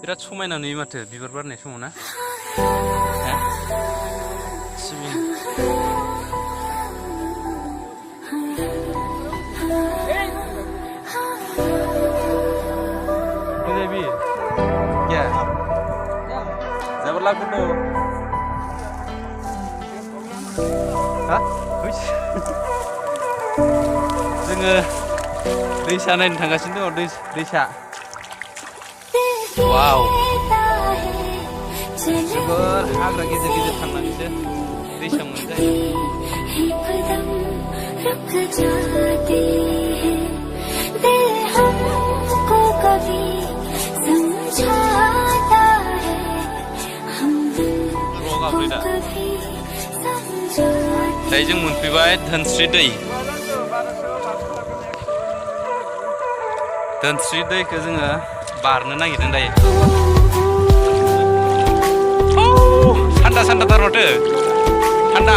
बिराद समायना नुयो माथो बिबार बारनाय समाव ना सिबिं भी क्या जबर लागू तो हाँ जोङो दैसा नायनो थांगासिनो दङ दैसा वाव जोबोर हाग्रा गेजेर गेजेर थांनानैसो दैसा मोनजायो दायो जों मोनफैबाय धोनस्रि दैखौ जोङो बारनो नागिरदों दायो थान्दा थार माथो थान्दा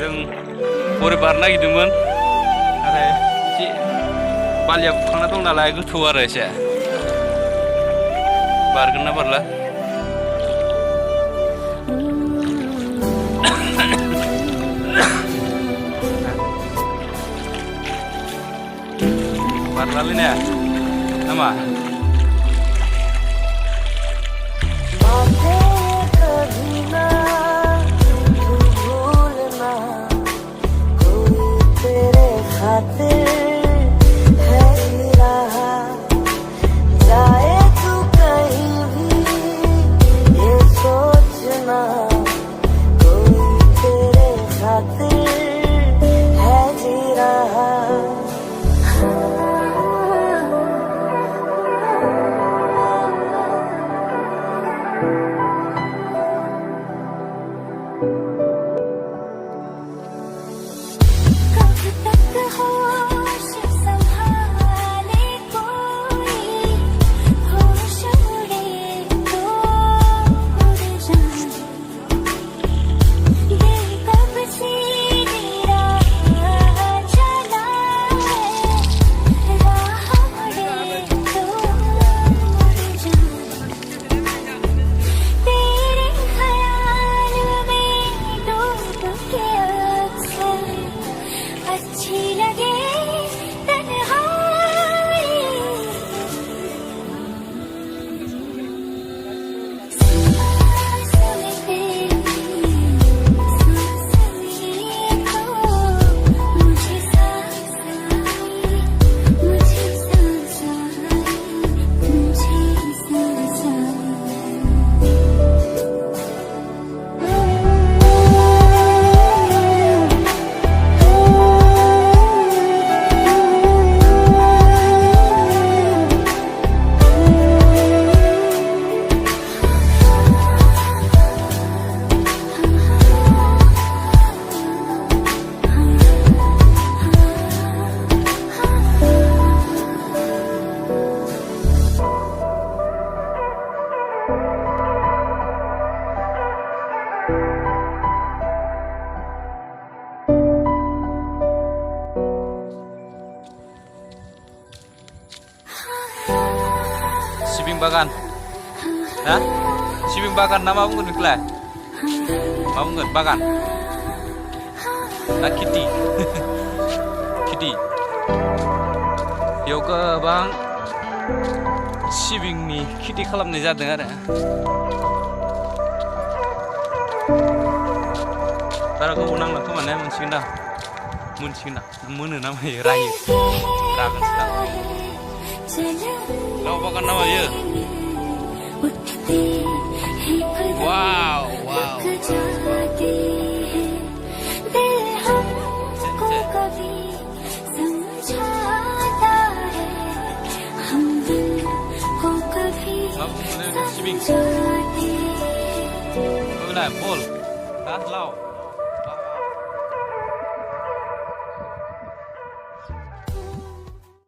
जों हरै बारनो नागिरदोंमोन नाथाय एसे बालिया बुखांना दं नालाय गोथौ आरो एसे बारगोन ना बारला बारलालै ने नामा सिबिं बागान ha सिबिं बागान ना मा बुंगोन बेखौलाय मा बुंगोन बागान ना खेथि बेयाव गोबां सिबिंनि खेथि खालामनाय जादों आरो बारा गोबाव नांला खोमा ने मोनसिगोन दा मोनो ना मायो रायो रागोनसो दां लाव बागान ना मायो वाव सिबिं Bol, ha, law.